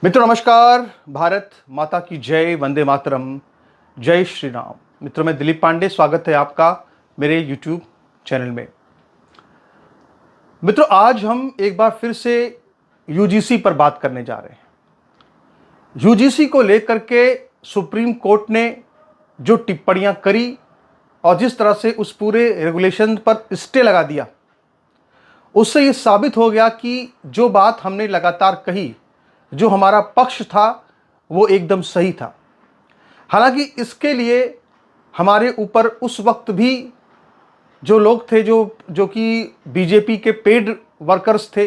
मित्रों नमस्कार। भारत माता की जय, वंदे मातरम, जय श्री राम। मित्रों मैं दिलीप पांडे, स्वागत है आपका मेरे YouTube चैनल में। मित्रों आज हम एक बार फिर से यूजीसी पर बात करने जा रहे हैं। यूजीसी को लेकर के सुप्रीम कोर्ट ने जो टिप्पणियां करी और जिस तरह से उस पूरे रेगुलेशन पर स्टे लगा दिया, उससे ये साबित हो गया कि जो बात हमने लगातार कही, जो हमारा पक्ष था, वो एकदम सही था। हालांकि इसके लिए हमारे ऊपर उस वक्त भी जो लोग थे जो कि बीजेपी के पेड वर्कर्स थे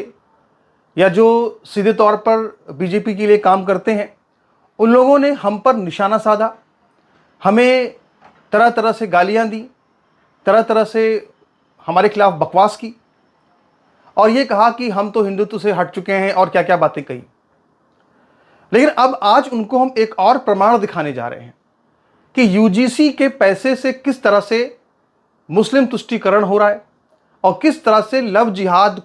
या जो सीधे तौर पर बीजेपी के लिए काम करते हैं, उन लोगों ने हम पर निशाना साधा, हमें तरह तरह से गालियां दी, तरह तरह से हमारे खिलाफ बकवास की और ये कहा कि हम तो हिंदुत्व से हट चुके हैं और क्या क्या बातें कही। लेकिन अब आज उनको हम एक और प्रमाण दिखाने जा रहे हैं कि यूजीसी के पैसे से किस तरह से मुस्लिम तुष्टीकरण हो रहा है और किस तरह से लव जिहाद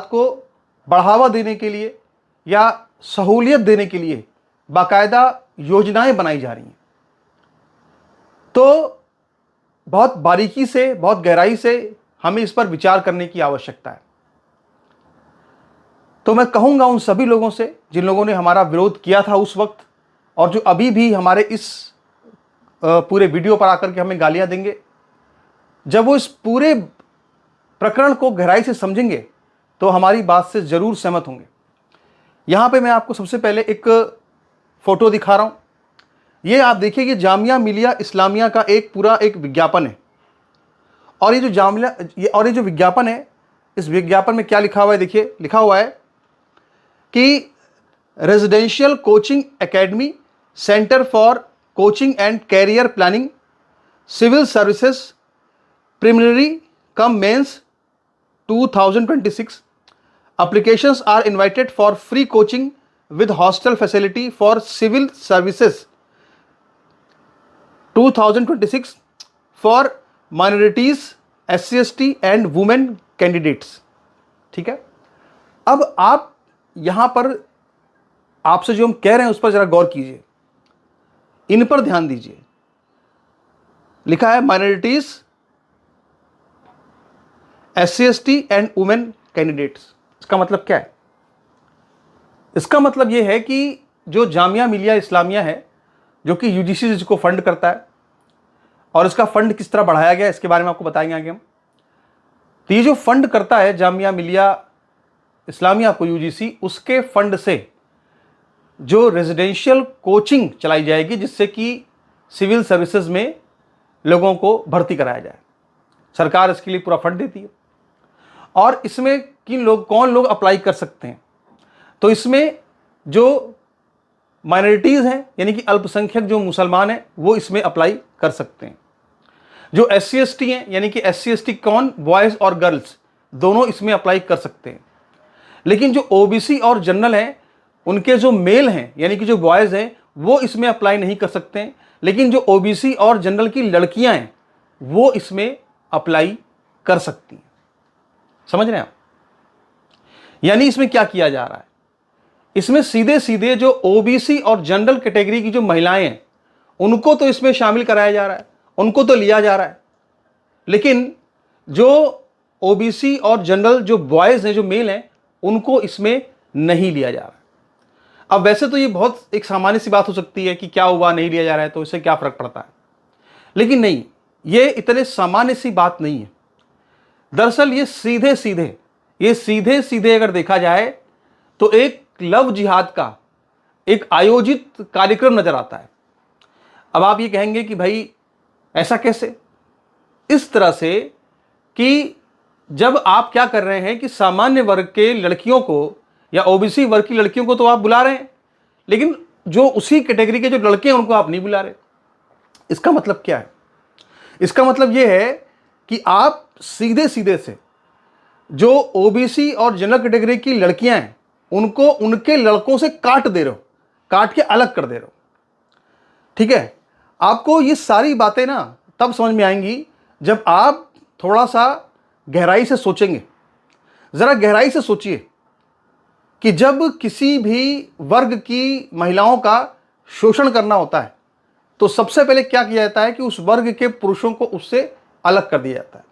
को बढ़ावा देने के लिए या सहूलियत देने के लिए बाकायदा योजनाएं बनाई जा रही हैं। तो बहुत बारीकी से, बहुत गहराई से हमें इस पर विचार करने की आवश्यकता है। तो मैं कहूंगा उन सभी लोगों से जिन लोगों ने हमारा विरोध किया था उस वक्त और जो अभी भी हमारे इस पूरे वीडियो पर आकर के हमें गालियां देंगे, जब वो इस पूरे प्रकरण को गहराई से समझेंगे तो हमारी बात से जरूर सहमत होंगे। यहां पे मैं आपको सबसे पहले एक फोटो दिखा रहा हूं। ये आप देखिए कि जामिया मिलिया इस्लामिया का पूरा एक विज्ञापन है और ये जो विज्ञापन है, इस विज्ञापन में क्या लिखा हुआ है, देखिए लिखा हुआ है कि residential coaching academy, centre for coaching and career planning, civil services, preliminary cum mains 2026। applications are invited for free coaching with hostel facility for civil services 2026 for minorities, SC/ST and women candidates। ठीक है, अब आप यहां पर आपसे जो हम कह रहे हैं उस पर जरा गौर कीजिए, इन पर ध्यान दीजिए। लिखा है minorities, SC/ST and women candidates. इसका मतलब क्या है? इसका मतलब यह है कि जो जामिया मिलिया इस्लामिया है, जो कि यूजीसी जिसको फंड करता है, और इसका फंड किस तरह बढ़ाया गया इसके बारे में आपको बताएंगे आगे हम। तो ये जो फंड करता है जामिया मिलिया इस्लामिया को यूजीसी, उसके फंड से जो रेजिडेंशियल कोचिंग चलाई जाएगी जिससे कि सिविल सर्विसेज में लोगों को भर्ती कराया जाए। सरकार इसके लिए पूरा फंड देती है। और इसमें कौन लोग अप्लाई कर सकते हैं? तो इसमें जो माइनॉरिटीज हैं यानी कि अल्पसंख्यक जो मुसलमान हैं वो इसमें अप्लाई कर सकते हैं। जो SC/ST हैं यानी कि SC/ST कौन, बॉयज और गर्ल्स दोनों इसमें अप्लाई कर सकते हैं। लेकिन जो OBC और जनरल हैं, उनके जो मेल हैं यानी कि जो बॉयज हैं वो इसमें अप्लाई नहीं कर सकते हैं। लेकिन जो OBC और जनरल की लड़कियां हैं वो इसमें अप्लाई कर सकती हैं। समझ रहे हैं आप? यानी इसमें क्या किया जा रहा है, इसमें सीधे सीधे जो OBC और जनरल कैटेगरी की जो महिलाएं हैं उनको तो इसमें शामिल कराया जा रहा है, उनको तो लिया जा रहा है। लेकिन जो OBC और जनरल जो बॉयज हैं, जो मेल हैं, उनको इसमें नहीं लिया जा रहा है। अब वैसे तो ये बहुत एक सामान्य सी बात हो सकती है कि क्या हुआ, नहीं लिया जा रहा है तो इससे क्या फर्क पड़ता है, लेकिन नहीं, ये इतने सामान्य सी बात नहीं है। दरअसल ये सीधे सीधे अगर देखा जाए तो एक लव जिहाद का एक आयोजित कार्यक्रम नजर आता है। अब आप ये कहेंगे कि भाई ऐसा कैसे? इस तरह से कि जब आप क्या कर रहे हैं कि सामान्य वर्ग के लड़कियों को या OBC वर्ग की लड़कियों को तो आप बुला रहे हैं, लेकिन जो उसी कैटेगरी के जो लड़के हैं उनको आप नहीं बुला रहे। इसका मतलब क्या है? इसका मतलब यह है कि आप सीधे सीधे से जो OBC और जनरल कैटेगरी की लड़कियां हैं उनको उनके लड़कों से काट दे रहे हो, काट के अलग कर दे रहे हो। ठीक है, आपको ये सारी बातें ना तब समझ में आएंगी जब आप थोड़ा सा गहराई से सोचेंगे। जरा गहराई से सोचिए कि जब किसी भी वर्ग की महिलाओं का शोषण करना होता है तो सबसे पहले क्या किया जाता है कि उस वर्ग के पुरुषों को उससे अलग कर दिया जाता है।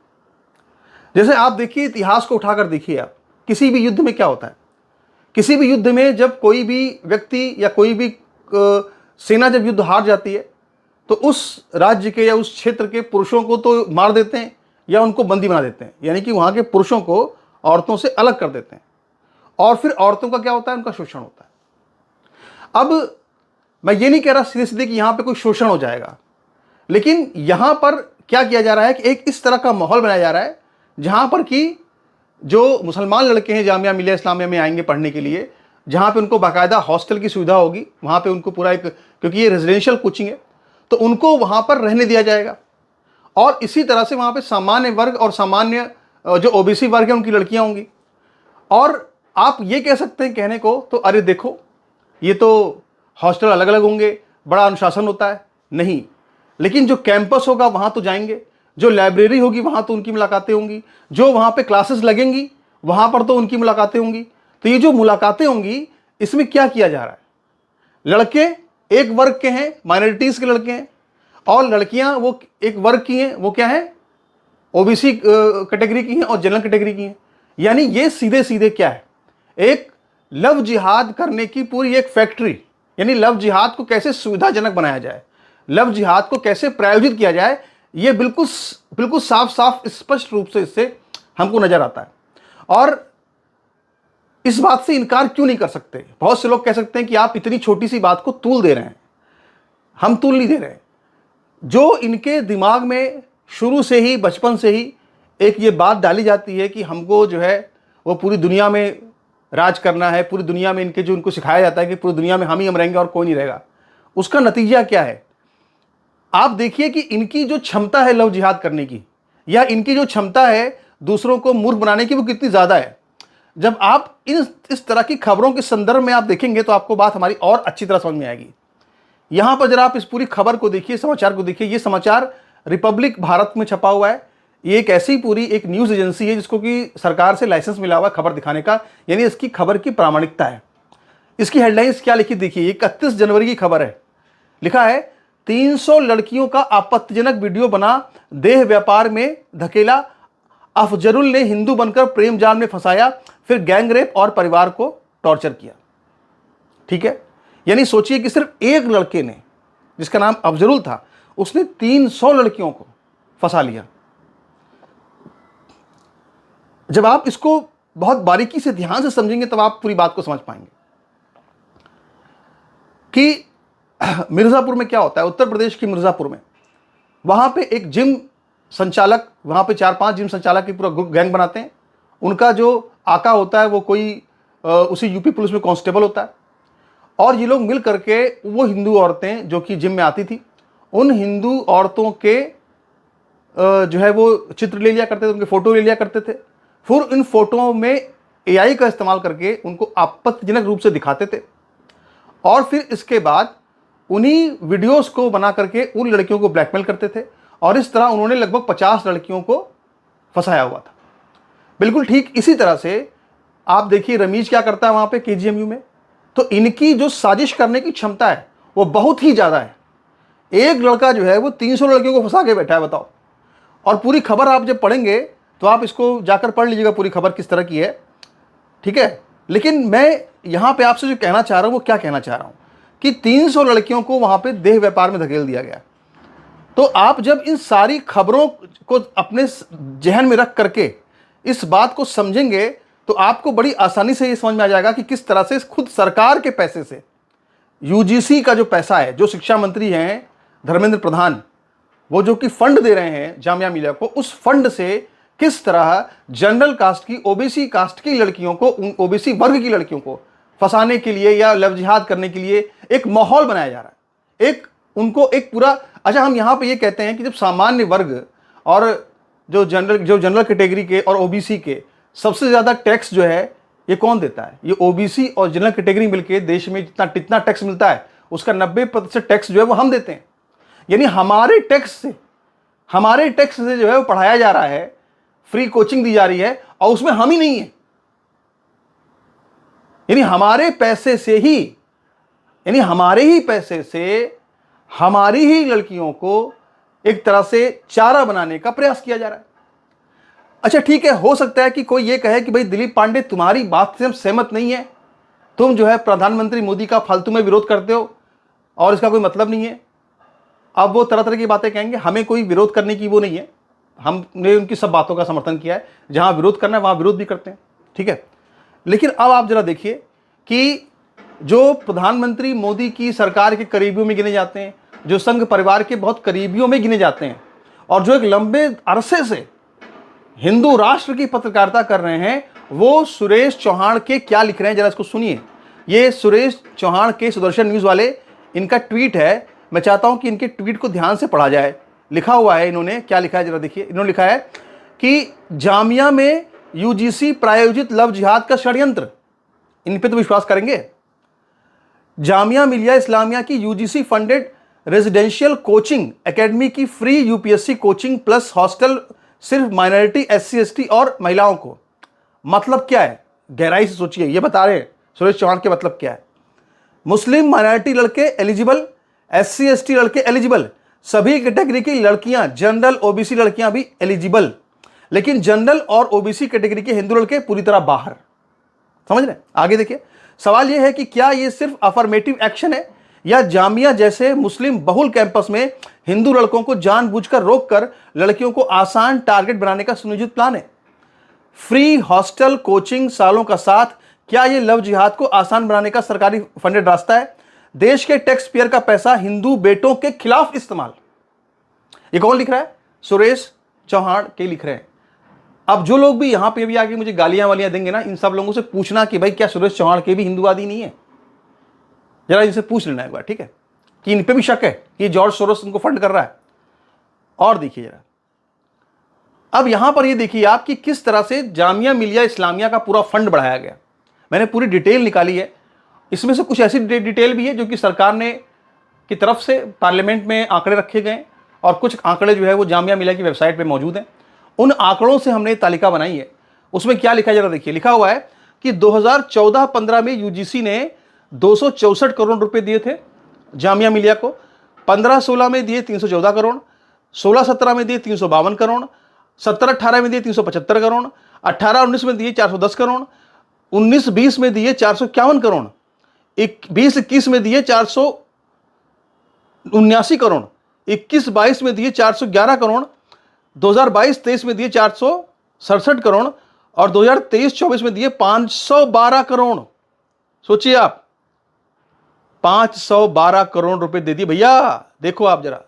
जैसे आप देखिए, इतिहास को उठाकर देखिए, आप किसी भी युद्ध में क्या होता है, किसी भी युद्ध में जब कोई भी व्यक्ति या कोई भी सेना जब युद्ध हार जाती है तो उस राज्य के या उस क्षेत्र के पुरुषों को तो मार देते हैं या उनको बंदी बना देते हैं, यानी कि वहां के पुरुषों को औरतों से अलग कर देते हैं। और फिर औरतों का क्या होता है, उनका शोषण होता है। अब मैं ये नहीं कह रहा सीधे सीधे कि यहां पे कोई शोषण हो जाएगा, लेकिन यहां पर क्या किया जा रहा है कि एक इस तरह का माहौल बनाया जा रहा है जहां पर कि जो मुसलमान लड़के हैं जामिया मिलिया इस्लामिया में आएंगे पढ़ने के लिए, जहां पे उनको बाकायदा हॉस्टल की सुविधा होगी, वहां पे उनको पूरा एक, क्योंकि ये रेजिडेंशियल कोचिंग है तो उनको वहां पर रहने दिया जाएगा। और इसी तरह से वहां पे सामान्य वर्ग और सामान्य जो ओबीसी वर्ग है उनकी लड़कियां होंगी। और आप ये कह सकते हैं कहने को तो, अरे देखो ये तो हॉस्टल अलग अलग होंगे, बड़ा अनुशासन होता है। नहीं, लेकिन जो कैंपस होगा वहां तो जाएंगे, जो लाइब्रेरी होगी वहां तो उनकी मुलाकातें होंगी, जो वहां पे क्लासेस लगेंगी वहां पर तो उनकी मुलाकातें होंगी। तो ये जो मुलाकातें होंगी, इसमें क्या किया जा रहा है, लड़के एक वर्ग के हैं, माइनॉरिटीज के लड़के हैं, और लड़कियां वो एक वर्ग की हैं, वो क्या है, ओबीसी कैटेगरी की हैं और जनरल कैटेगरी की हैं। यानी ये सीधे सीधे क्या है, एक लव जिहाद करने की पूरी एक फैक्ट्री, यानी लव जिहाद को कैसे सुविधाजनक बनाया जाए, लव जिहाद को कैसे प्रायोजित किया जाए, ये बिल्कुल बिल्कुल साफ साफ स्पष्ट रूप से इससे हमको नजर आता है। और इस बात से इनकार क्यों नहीं कर सकते। बहुत से लोग कह सकते हैं कि आप इतनी छोटी सी बात को तूल दे रहे हैं। हम तूल नहीं दे रहे हैं। जो इनके दिमाग में शुरू से ही, बचपन से ही एक ये बात डाली जाती है कि हमको जो है वो पूरी दुनिया में राज करना है, पूरी दुनिया में इनके जो उनको सिखाया जाता है कि पूरी दुनिया में हम रहेंगे और कोई नहीं रहेगा, उसका नतीजा क्या है। आप देखिए कि इनकी जो क्षमता है लव जिहाद करने की, या इनकी जो क्षमता है दूसरों को मूर्ख बनाने की, वो कितनी ज़्यादा है। जब आप इस तरह की खबरों के संदर्भ में आप देखेंगे तो आपको बात हमारी और अच्छी तरह समझ में आएगी। यहां पर जरा आप इस पूरी खबर को देखिए, समाचार को देखिए। ये समाचार रिपब्लिक भारत में छपा हुआ है। ये एक ऐसी पूरी एक न्यूज़ एजेंसी है जिसको कि सरकार से लाइसेंस मिला हुआ है खबर दिखाने का, यानी इसकी खबर की प्रामाणिकता है। इसकी हेडलाइंस क्या लिखी देखिए, 31 जनवरी की खबर है। लिखा है 300 लड़कियों का आपत्तिजनक वीडियो बना, देह व्यापार में धकेला, अफजरुल ने हिंदू बनकर प्रेम जाल में फंसाया, फिर गैंगरेप और परिवार को टॉर्चर किया। ठीक है, यानी सोचिए कि सिर्फ एक लड़के ने, जिसका नाम अफजरुल था, उसने 300 लड़कियों को फंसा लिया। जब आप इसको बहुत बारीकी से ध्यान से समझेंगे तब आप पूरी बात को समझ पाएंगे कि मिर्जापुर में क्या होता है। उत्तर प्रदेश की मिर्जापुर में, वहां पे एक जिम संचालक, वहां पे 4-5 जिम संचालक की पूरा ग्रुप गैंग बनाते हैं। उनका जो आका होता है वो कोई उसी यूपी पुलिस में कांस्टेबल होता है। और ये लोग मिल करके वो हिंदू औरतें जो कि जिम में आती थी, उन हिंदू औरतों के जो है वो चित्र ले लिया करते थे, उनके फोटो ले लिया करते थे। फिर इन फोटोओं में एआई का इस्तेमाल करके उनको आपत्तिजनक रूप से दिखाते थे, और फिर इसके बाद उन्हीं वीडियोस को बना करके उन लड़कियों को ब्लैकमेल करते थे। और इस तरह उन्होंने लगभग 50 लड़कियों को फंसाया हुआ था। बिल्कुल ठीक इसी तरह से आप देखिए रमीज क्या करता है वहां पे केजीएमयू में। तो इनकी जो साजिश करने की क्षमता है वो बहुत ही ज्यादा है। एक लड़का जो है वो 300 लड़कियों को फंसा के बैठा है, बताओ। और पूरी खबर आप जब पढ़ेंगे तो आप इसको जाकर पढ़ लीजिएगा पूरी खबर किस तरह की है। ठीक है, लेकिन मैं यहां पे आपसे जो कहना चाह रहा हूं वो क्या कहना चाह रहा हूं कि 300 लड़कियों को वहां पे देह व्यापार में धकेल दिया गया। तो आप जब इन सारी खबरों को अपने जहन में रख करके इस बात को समझेंगे तो आपको बड़ी आसानी से ये समझ में आ जाएगा कि किस तरह से खुद सरकार के पैसे से, यूजीसी का जो पैसा है, जो शिक्षा मंत्री हैं धर्मेंद्र प्रधान, वो जो कि फंड दे रहे हैं जामिया मिलिया को, उस फंड से किस तरह जनरल कास्ट की, ओबीसी कास्ट की लड़कियों को, ओबीसी वर्ग की लड़कियों को फंसाने के लिए या लव जिहाद करने के लिए एक माहौल बनाया जा रहा है। एक उनको एक पूरा, अच्छा हम यहां पे ये कहते हैं कि जब सामान्य वर्ग और जो जनरल कैटेगरी के और ओबीसी के सबसे ज्यादा टैक्स जो है ये कौन देता है, ये ओबीसी और जनरल कैटेगरी मिलकर देश में जितना टैक्स मिलता है उसका 90% टैक्स जो है वो हम देते हैं। यानी हमारे टैक्स से जो है वो पढ़ाया जा रहा है, फ्री कोचिंग दी जा रही है, और उसमें हम ही नहीं है। यानी हमारे पैसे से ही, यानी हमारे ही पैसे से हमारी ही लड़कियों को एक तरह से चारा बनाने का प्रयास किया जा रहा है। अच्छा ठीक है, हो सकता है कि कोई ये कहे कि भाई दिलीप पांडे तुम्हारी बात से हम सहमत नहीं है, तुम जो है प्रधानमंत्री मोदी का फालतू में विरोध करते हो और इसका कोई मतलब नहीं है। अब वो तरह तरह की बातें कहेंगे, हमें कोई विरोध करने की वो नहीं है, हमने उनकी सब बातों का समर्थन किया है, जहां विरोध करना है वहां विरोध भी करते हैं, ठीक है। लेकिन अब आप जरा देखिए कि जो प्रधानमंत्री मोदी की सरकार के करीबियों में गिने जाते हैं, जो संघ परिवार के बहुत करीबियों में गिने जाते हैं, और जो एक लंबे अरसे से हिंदू राष्ट्र की पत्रकारिता कर रहे हैं, वो सुरेश चौहान के क्या लिख रहे हैं जरा इसको सुनिए। ये सुरेश चौहान के सुदर्शन न्यूज वाले, इनका ट्वीट है, मैं चाहता हूं कि इनके ट्वीट को ध्यान से पढ़ा जाए। लिखा हुआ है, इन्होंने क्या लिखा है जरा देखिए। इन्होंने लिखा है कि जामिया में यूजीसी प्रायोजित लव जिहाद का षड्यंत्र, इन पे तो विश्वास करेंगे। जामिया मिलिया इस्लामिया की UGC funded residential coaching academy की free UPSC coaching plus hostel सिर्फ माइनॉरिटी, एससी, एसटी और महिलाओं को। मतलब क्या है, गहराई से सोचिए, ये बता रहे हैं सुरेश चौहान के मतलब क्या है। मुस्लिम माइनॉरिटी लड़के एलिजिबल, एससी एसटी लड़के एलिजिबल, सभी कैटेगरी की लड़कियां, जनरल ओबीसी लड़कियां भी एलिजिबल, लेकिन जनरल और ओबीसी कैटेगरी के हिंदू लड़के पूरी तरह बाहर। समझ रहे? आगे देखिए, सवाल यह है कि क्या यह सिर्फ अफर्मेटिव एक्शन है या जामिया जैसे मुस्लिम बहुल कैंपस में हिंदू लड़कों को जानबूझकर रोककर लड़कियों को आसान टारगेट बनाने का सुनियोजित प्लान है। फ्री हॉस्टल कोचिंग सालों का साथ, क्या यह लव जिहाद को आसान बनाने का सरकारी फंडेड रास्ता है? देश के टैक्स पेयर का पैसा हिंदू बेटों के खिलाफ इस्तेमाल। ये कौन लिख रहा है? सुरेश चौहान के लिख रहे हैं। अब जो लोग भी यहां पे भी आके मुझे गालियां वालियां देंगे ना, इन सब लोगों से पूछना कि भाई क्या सुरेश चौहान के भी हिंदूवादी नहीं है? जरा इनसे पूछ लेना एक बार, ठीक है, कि इन पे भी शक है कि जॉर्ज सोरोस उनको फंड कर रहा है। और देखिए जरा, अब यहां पर ये देखिए आप कि किस तरह से जामिया मिलिया इस्लामिया का पूरा फंड बढ़ाया गया। मैंने पूरी डिटेल निकाली है, इसमें से कुछ ऐसी डिटेल भी है जो कि सरकार ने की तरफ से पार्लियामेंट में आंकड़े रखे गए, और कुछ आंकड़े जो है वो जामिया मिलिया की वेबसाइट पे मौजूद हैं। उन आंकड़ों से हमने तालिका बनाई है। उसमें क्या लिखा है जरा देखिए। लिखा हुआ है कि 2014-15 में यूजीसी ने 264 करोड़ रुपए दिए थे जामिया मिलिया को, 15-16 में दिए 314 करोड़, 16-17 में दिए 352 करोड़, 17-18 में दिए 375 करोड़, 18-19 में दिए 410 करोड़, 19-20 में दिए 451 करोड़, 20-21 में दिए 479 करोड़, 21-22 में दिए 411 करोड़, 2022-23 में दिए 467 करोड़, और 2023-24 में दिए 512 करोड़। सोचिए आप, 512 करोड़ रुपए दे दिए भैया। देखो आप जरा, तो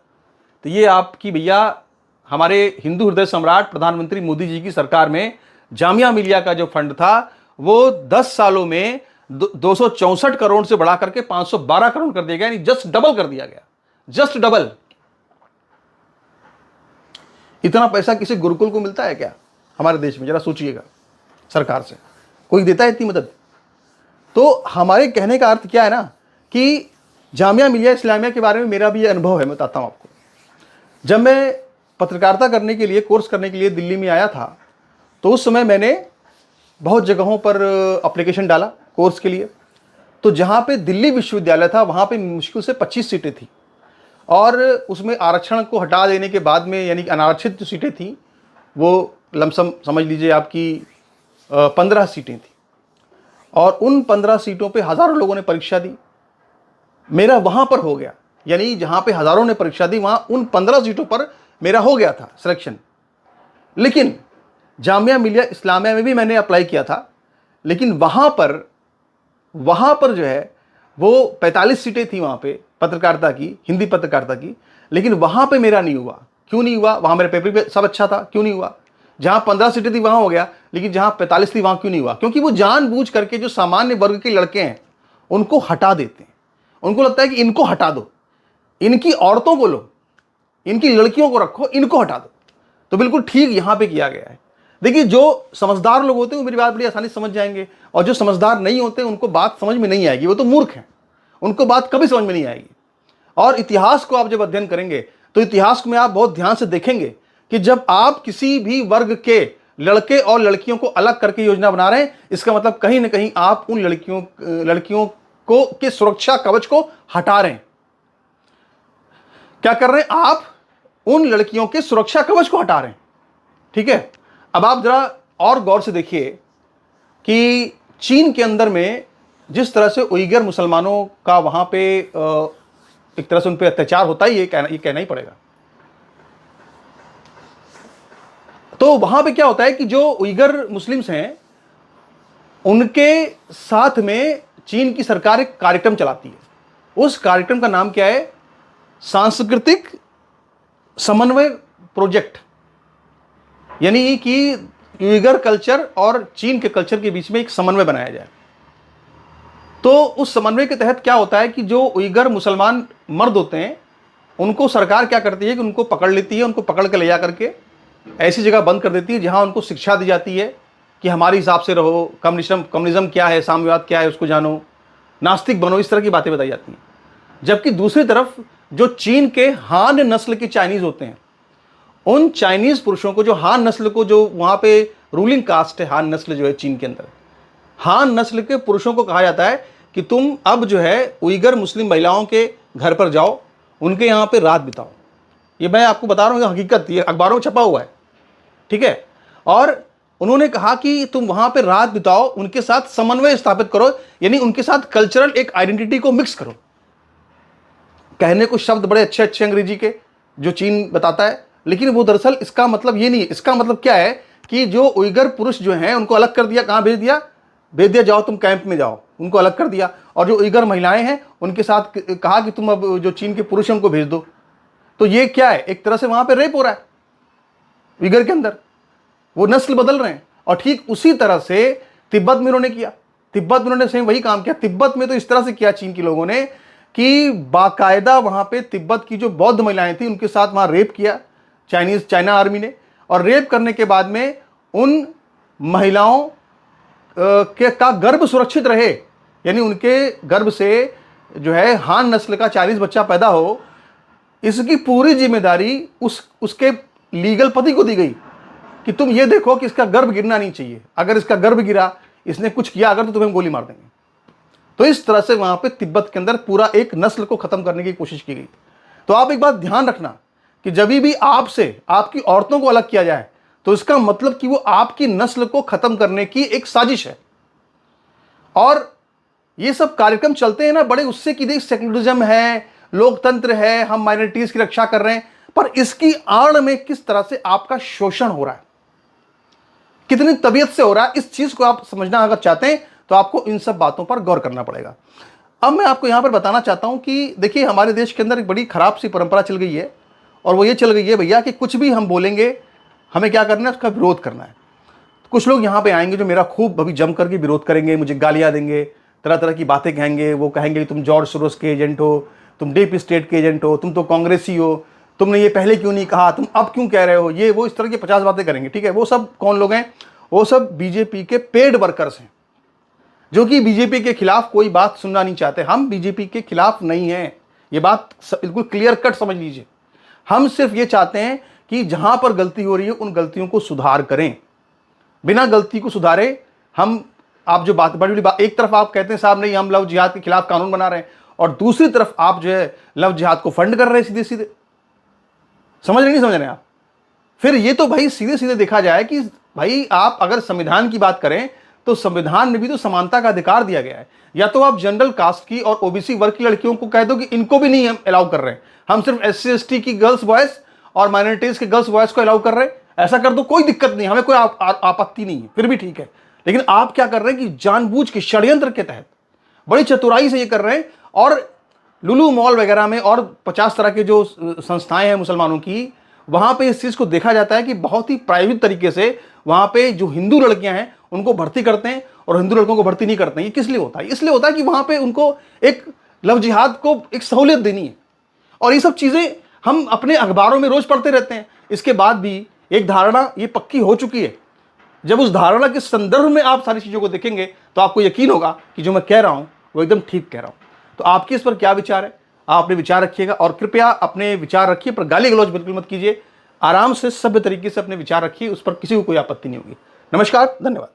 ये आपकी भैया हमारे हिंदू हृदय सम्राट प्रधानमंत्री मोदी जी की सरकार में जामिया मिलिया का जो फंड था वो 10 सालों में 264 करोड़ से बढ़ा करके 512 करोड़ कर दिया गया, यानी जस्ट डबल कर दिया गया, जस्ट डबल। इतना पैसा किसी गुरुकुल को मिलता है क्या हमारे देश में? जरा सोचिएगा, सरकार से कोई देता है इतनी मदद? तो हमारे कहने का अर्थ क्या है ना कि जामिया मिलिया इस्लामिया के बारे में मेरा भी अनुभव है। मैं बताता हूं आपको। जब मैं पत्रकारिता करने के लिए, कोर्स करने के लिए दिल्ली में आया था, तो उस समय मैंने बहुत जगहों पर एप्लीकेशन डाला कोर्स के लिए। तो जहाँ पे दिल्ली विश्वविद्यालय था वहाँ पे मुश्किल से 25 सीटें थी, और उसमें आरक्षण को हटा देने के बाद में, यानी अनारक्षित जो सीटें थी वो लमसम समझ लीजिए आपकी 15 सीटें थी, और उन 15 सीटों पे हज़ारों लोगों ने परीक्षा दी। मेरा वहाँ पर हो गया, यानी जहाँ पे हज़ारों ने परीक्षा दी वहाँ उन 15 सीटों पर मेरा हो गया था सिलेक्शन। लेकिन जामिया मिलिया इस्लामिया में भी मैंने अप्लाई किया था, लेकिन वहाँ पर जो है वो 45 सीटें थी वहाँ पे पत्रकारिता की, हिंदी पत्रकारिता की, लेकिन वहाँ पे मेरा नहीं हुआ। क्यों नहीं हुआ? वहाँ मेरे पेपर पे सब अच्छा था, क्यों नहीं हुआ? जहाँ 15 सीटें थी वहाँ हो गया, लेकिन जहाँ 45 थी वहाँ क्यों नहीं हुआ? क्योंकि वो जानबूझ करके जो सामान्य वर्ग के लड़के हैं उनको हटा देते हैं। उनको लगता है कि इनको हटा दो, इनकी औरतों को लो, इनकी लड़कियों को रखो, इनको हटा दो। तो बिल्कुल ठीक यहाँ पे किया गया है। देखिए, जो समझदार लोग होते हैं वो मेरी बात बड़ी आसानी से समझ जाएंगे, और जो समझदार नहीं होते उनको बात समझ में नहीं आएगी, वो तो मूर्ख हैं, उनको बात कभी समझ में नहीं आएगी। और इतिहास को आप जब अध्ययन करेंगे तो इतिहास में आप बहुत ध्यान से देखेंगे कि जब आप किसी भी वर्ग के लड़के और लड़कियों को अलग करके योजना बना रहे हैं, इसका मतलब कहीं ना कहीं आप उन लड़कियों को के सुरक्षा कवच को हटा रहे हैं। क्या कर रहे हैं आप? उन लड़कियों के सुरक्षा कवच को हटा रहे हैं। ठीक है, अब आप जरा और गौर से देखिए कि चीन के अंदर में जिस तरह से उइगर मुसलमानों का वहां पे एक तरह से उन पे अत्याचार होता ही, ये कहना ही पड़ेगा। तो वहां पे क्या होता है कि जो उइगर मुस्लिम्स हैं उनके साथ में चीन की सरकार एक कार्यक्रम चलाती है। उस कार्यक्रम का नाम क्या है? सांस्कृतिक समन्वय प्रोजेक्ट। यानी कि उइगर कल्चर और चीन के कल्चर के बीच में एक समन्वय बनाया जाए। तो उस समन्वय के तहत क्या होता है कि जो उइगर मुसलमान मर्द होते हैं उनको सरकार क्या करती है कि उनको पकड़ लेती है, उनको पकड़ के ले जा करके ऐसी जगह बंद कर देती है जहां उनको शिक्षा दी जाती है कि हमारे हिसाब से रहो, कम्युनिज्म क्या है, साम्यवाद क्या है उसको जानो, नास्तिक बनो, इस तरह की बातें बताई जाती हैं। जबकि दूसरी तरफ जो चीन के हान नस्ल के चाइनीज होते हैं, उन चाइनीज पुरुषों को, जो हान नस्ल को, जो वहां पे रूलिंग कास्ट है, हान नस्ल जो है चीन के अंदर, हान नस्ल के पुरुषों को कहा जाता है कि तुम अब जो है उइगर मुस्लिम महिलाओं के घर पर जाओ, उनके यहाँ पे रात बिताओ। ये मैं आपको बता रहा हूँ, हकीकत, ये अखबारों में छपा हुआ है। ठीक है, और उन्होंने कहा कि तुम वहां पे रात बिताओ, उनके साथ समन्वय स्थापित करो, यानी उनके साथ कल्चरल एक आइडेंटिटी को मिक्स करो। कहने को शब्द बड़े अच्छे अच्छे अंग्रेजी के जो चीन बताता है, लेकिन वो दरअसल इसका मतलब ये नहीं है। इसका मतलब क्या है कि जो उइगर पुरुष जो हैं उनको अलग कर दिया, कहाँ भेज दिया, जाओ तुम कैंप में जाओ, उनको अलग कर दिया। और जो उइगर महिलाएं हैं उनके साथ कहा कि तुम अब जो चीन के पुरुष हैं उनको भेज दो। तो ये क्या है? एक तरह से वहां पे रेप हो रहा है उइगर के अंदर, वो नस्ल बदल रहे हैं। और ठीक उसी तरह से तिब्बत में उन्होंने किया, तिब्बत में उन्होंने सेम वही काम किया। तिब्बत में तो इस तरह से किया चीन के लोगों ने कि बाकायदा वहां पे तिब्बत की जो बौद्ध महिलाएं थी उनके साथ वहां रेप किया चाइना आर्मी ने। और रेप करने के बाद में उन महिलाओं का गर्भ सुरक्षित रहे, यानी उनके गर्भ से जो है हान नस्ल का चाइनीज बच्चा पैदा हो, इसकी पूरी जिम्मेदारी उसके लीगल पति को दी गई कि तुम ये देखो कि इसका गर्भ गिरना नहीं चाहिए, अगर इसका गर्भ गिरा, इसने कुछ किया अगर, तो तुम्हें गोली मार देंगे। तो इस तरह से वहां पे तिब्बत के अंदर पूरा एक नस्ल को खत्म करने की कोशिश की गई। तो आप एक बात ध्यान रखना कि जब भी आपसे आपकी औरतों को अलग किया जाए तो इसका मतलब कि वो आपकी नस्ल को खत्म करने की एक साजिश है। और ये सब कार्यक्रम चलते हैं ना बड़े उससे कि देख सेक्युलरिज्म है, लोकतंत्र है, हम माइनॉरिटीज की रक्षा कर रहे हैं, पर इसकी आड़ में किस तरह से आपका शोषण हो रहा है, कितनी तबीयत से हो रहा है, इस चीज को आप समझना अगर चाहते हैं तो आपको इन सब बातों पर गौर करना पड़ेगा। अब मैं आपको यहां पर बताना चाहता हूं कि देखिए हमारे देश के अंदर एक बड़ी खराब सी परंपरा चल गई है, और वो ये चल गई है भैया कि कुछ भी हम बोलेंगे हमें क्या करना है, उसका विरोध करना है। कुछ लोग यहां पे आएंगे जो मेरा खूब अभी जम करके विरोध करेंगे, मुझे गालियां देंगे, तरह तरह की बातें कहेंगे। वो कहेंगे तुम जॉर्ज सोरोस के एजेंट हो, तुम डीप स्टेट के एजेंट हो, तुम तो कांग्रेसी हो, तुमने ये पहले क्यों नहीं कहा, तुम अब क्यों कह रहे हो, ये वो, इस तरह की 50 बातें करेंगे। ठीक है, वो सब कौन लोग हैं? वो सब बीजेपी के पेड वर्कर्स हैं जो कि बीजेपी के खिलाफ कोई बात सुनना नहीं चाहते। हम बीजेपी के खिलाफ नहीं हैं, ये बात बिल्कुल क्लियर कट समझ लीजिए। हम सिर्फ ये चाहते हैं कि जहां पर गलती हो रही है उन गलतियों को सुधार करें। बिना गलती को सुधारे हम, आप जो बात बड़ी बड़ी बात, एक तरफ आप कहते हैं साहब नहीं हम लव जिहाद के खिलाफ कानून बना रहे हैं, और दूसरी तरफ आप जो है लव जिहाद को फंड कर रहे हैं सीधे सीधे। समझ रहे नहीं समझ रहे आप? फिर ये तो भाई सीधे सीधे देखा जाए कि भाई आप अगर संविधान की बात करें तो संविधान में भी तो समानता का अधिकार दिया गया है। या तो आप जनरल कास्ट की और ओबीसी वर्ग की लड़कियों को कह दो कि इनको भी नहीं हम अलाउ कर रहे हैं, हम सिर्फ SC/ST की गर्ल्स बॉयज और माइनॉरिटीज के गर्ल्स बॉयज को अलाउ कर रहे हैं, ऐसा कर दो, कोई दिक्कत नहीं, हमें कोई आपत्ति नहीं है, फिर भी ठीक है। लेकिन आप क्या कर रहे हैं कि जानबूझ के षड्यंत्र के तहत बड़ी चतुराई से ये कर रहे हैं। और लुलु मॉल वगैरह में और 50 तरह के जो संस्थाएं हैं मुसलमानों की, वहां पे इस चीज को देखा जाता है कि बहुत ही प्राइवेट तरीके से वहां पे जो हिंदू लड़कियां हैं उनको भर्ती करते हैं और हिंदू लड़कों को भर्ती नहीं करते हैं। ये किस लिए होता है? इसलिए होता है कि वहां पे उनको एक लव जिहाद को एक सहूलियत देनी है। और ये सब चीजें हम अपने अखबारों में रोज पढ़ते रहते हैं। इसके बाद भी एक धारणा ये पक्की हो चुकी है। जब उस धारणा के संदर्भ में आप सारी चीजों को देखेंगे तो आपको यकीन होगा कि जो मैं कह रहा हूं वो एकदम ठीक कह रहा हूं। तो आपके इस पर क्या विचार है? आप अपने विचार रखिएगा, और कृपया अपने विचार रखिए, पर गाली गलौज बिल्कुल मत कीजिए। आराम से सभ्य तरीके से अपने विचार रखिए, उस पर किसी को कोई आपत्ति नहीं होगी। नमस्कार, धन्यवाद।